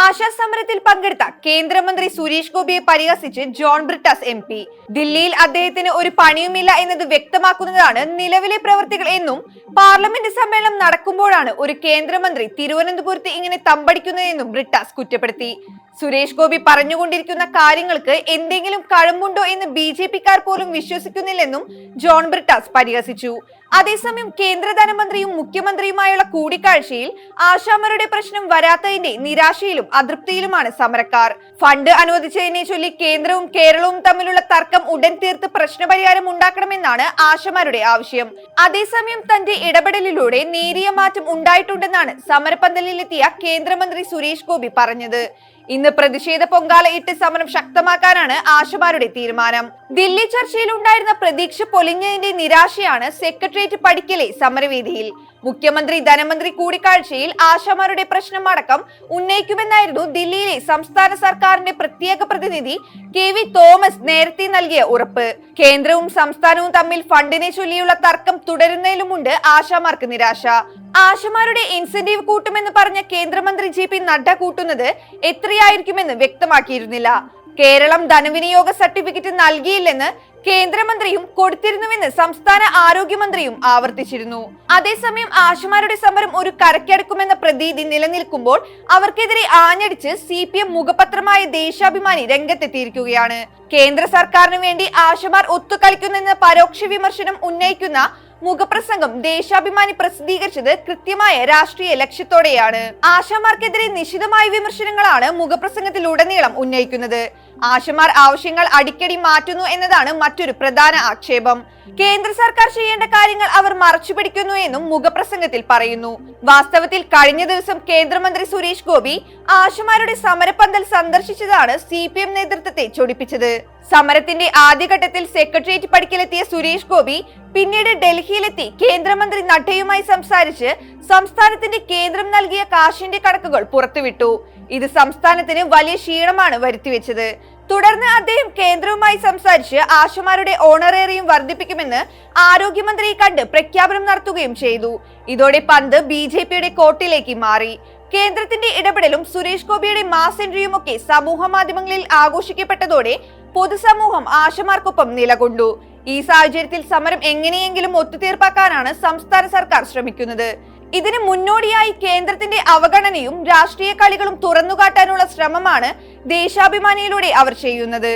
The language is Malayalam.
ആശാസമരത്തിൽ പങ്കെടുത്ത കേന്ദ്രമന്ത്രി സുരേഷ് ഗോപിയെ പരിഹസിച്ച് ജോൺ ബ്രിട്ടാസ് MP. ദില്ലിയിൽ അദ്ദേഹത്തിന് ഒരു പണിയുമില്ല എന്നത് വ്യക്തമാക്കുന്നതാണ് നിലവിലെ പ്രവർത്തികൾ എന്നും പാർലമെന്റ് സമ്മേളനം നടക്കുമ്പോഴാണ് ഒരു കേന്ദ്രമന്ത്രി തിരുവനന്തപുരത്ത് ഇങ്ങനെ തമ്പടിക്കുന്നതെന്നും ബ്രിട്ടാസ് കുറ്റപ്പെടുത്തി. സുരേഷ് ഗോപി പറഞ്ഞുകൊണ്ടിരിക്കുന്ന കാര്യങ്ങൾക്ക് എന്തെങ്കിലും കഴമ്പുണ്ടോ എന്ന് BJP-ക്കാർ പോലും വിശ്വസിക്കുന്നില്ലെന്നും ജോൺ ബ്രിട്ടാസ് പരിഹസിച്ചു. അതേസമയം കേന്ദ്ര ധനമന്ത്രിയും മുഖ്യമന്ത്രിയുമായുള്ള കൂടിക്കാഴ്ചയിൽ ആശാമാരുടെ പ്രശ്നം വരാത്തതിന്റെ നിരാശയിലും അതൃപ്തിയിലുമാണ് സമരക്കാർ. ഫണ്ട് അനുവദിച്ചതിനെ ചൊല്ലി കേന്ദ്രവും കേരളവും തമ്മിലുള്ള തർക്കം ഉടൻ തീർത്ത് പ്രശ്നപരിഹാരം ഉണ്ടാക്കണമെന്നാണ് ആശാമാരുടെ ആവശ്യം. അതേസമയം തന്റെ ഇടപെടലിലൂടെ നേരിയ മാറ്റം ഉണ്ടായിട്ടുണ്ടെന്നാണ് സമരപന്തലിലെത്തിയ കേന്ദ്രമന്ത്രി സുരേഷ് ഗോപി പറഞ്ഞത്. ഇന്ന് പ്രതിഷേധ പൊങ്കാല ഇട്ട് സമരം ശക്തമാക്കാനാണ് ആശമാരുടെ തീരുമാനം. ദില്ലി ചർച്ചയിൽ ഉണ്ടായിരുന്ന പ്രതീക്ഷ പൊലിഞ്ഞതിന്റെ നിരാശയാണ് സെക്രട്ടേറിയറ്റ് പടിക്കലെ സമരവേദിയിൽ. മുഖ്യമന്ത്രി ധനമന്ത്രി കൂടിക്കാഴ്ചയിൽ ആശമാരുടെ പ്രശ്നം അടക്കം ഉന്നയിക്കുമെന്നായിരുന്നു ദില്ലിയിലെ സംസ്ഥാന സർക്കാരിന്റെ പ്രത്യേക പ്രതിനിധി KV തോമസ് നേരത്തെ നൽകിയ ഉറപ്പ്. കേന്ദ്രവും സംസ്ഥാനവും തമ്മിൽ ഫണ്ടിനെ ചൊല്ലിയുള്ള തർക്കം തുടരുന്നതിലുമുണ്ട് ആശാമാർക്ക് നിരാശ. ആശമാരുടെ ഇൻസെന്റീവ് കൂട്ടുമെന്ന് പറഞ്ഞ കേന്ദ്രമന്ത്രി JP നഡ്ഡ കൂട്ടുന്നത് എത്രയായിരിക്കുമെന്ന് വ്യക്തമാക്കിയിരുന്നില്ല. കേരളം ധനവിനിയോഗ സർട്ടിഫിക്കറ്റ് നൽകിയില്ലെന്ന് കേന്ദ്രമന്ത്രിയും കൊടുത്തിരുന്നുവെന്ന് സംസ്ഥാന ആരോഗ്യമന്ത്രിയും ആവർത്തിച്ചിരുന്നു. അതേസമയം ആശമാരുടെ സമരം ഒരു കരക്കടക്കുമെന്ന പ്രതീതി നിലനിൽക്കുമ്പോൾ അവർക്കെതിരെ ആഞ്ഞടിച്ച് CPM മുഖപത്രമായ ദേശാഭിമാനി രംഗത്തെത്തിയിരിക്കുകയാണ്. കേന്ദ്ര സർക്കാരിന് വേണ്ടി ആശമാർ ഒത്തുകളിക്കുന്നെന്ന പരോക്ഷ വിമർശനം ഉന്നയിക്കുന്ന മുഖപ്രസംഗം ദേശാഭിമാനി പ്രസിദ്ധീകരിച്ചത് കൃത്യമായ രാഷ്ട്രീയ ലക്ഷ്യത്തോടെയാണ്. ആശാമാർക്കെതിരെ നിശിതമായ വിമർശനങ്ങളാണ് മുഖപ്രസംഗത്തിലുടനീളം ഉന്നയിക്കുന്നത്. ആശമാർ ആവശ്യങ്ങൾ അടിക്കടി മാറ്റുന്നു എന്നതാണ് മറ്റൊരു പ്രധാന ആക്ഷേപം. കേന്ദ്ര സർക്കാർ ചെയ്യേണ്ട കാര്യങ്ങൾ അവർ മറച്ചുപിടിക്കുന്നു എന്നും മുഖപ്രസംഗത്തിൽ പറയുന്നു. വാസ്തവത്തിൽ കഴിഞ്ഞ ദിവസം കേന്ദ്രമന്ത്രി സുരേഷ് ഗോപി ആശമാരുടെ സമരപന്തൽ സന്ദർശിച്ചതാണ് CPM നേതൃത്വത്തെ ചൊടിപ്പിച്ചത്. സമരത്തിന്റെ ആദ്യഘട്ടത്തിൽ സെക്രട്ടേറിയറ്റ് പടിക്കലെത്തിയ സുരേഷ് ഗോപി പിന്നീട് ഡൽഹിയിലെത്തി കേന്ദ്രമന്ത്രി നഡ്ഡയുമായി സംസാരിച്ച് സംസ്ഥാനത്തിന്റെ കേന്ദ്രം നൽകിയ കാശിന്റെ കണക്കുകൾ പുറത്തുവിട്ടു. ഇത് സംസ്ഥാനത്തിന് വലിയ ക്ഷീണമാണ് വരുത്തിവെച്ചത്. തുടർന്ന് അദ്ദേഹം കേന്ദ്രവുമായി സംസാരിച്ച് ആശമാരുടെ ഓണറേറിയം വർദ്ധിപ്പിക്കുമെന്ന് ആരോഗ്യമന്ത്രിയെ കണ്ട് പ്രഖ്യാപനം നടത്തുകയും ചെയ്തു. ഇതോടെ പന്ത് BJP-യുടെ കോർട്ടിലേക്ക് മാറി. കേന്ദ്രത്തിന്റെ ഇടപെടലും സുരേഷ് ഗോപിയുടെ മാസ് എൻട്രിയുമൊക്കെ സമൂഹ മാധ്യമങ്ങളിൽ ആഘോഷിക്കപ്പെട്ടതോടെ പൊതുസമൂഹം ആശമാർക്കൊപ്പം നിലകൊണ്ടു. ഈ സാഹചര്യത്തിൽ സമരം എങ്ങനെയെങ്കിലും ഒത്തുതീർപ്പാക്കാനാണ് സംസ്ഥാന സർക്കാർ ശ്രമിക്കുന്നത്. ഇതിന് മുന്നോടിയായി കേന്ദ്രത്തിന്റെ അവഗണനയും രാഷ്ട്രീയ കളികളും തുറന്നുകാട്ടാനുള്ള ശ്രമമാണ് ദേശാഭിമാനിയിലൂടെ അവർ ചെയ്യുന്നത്.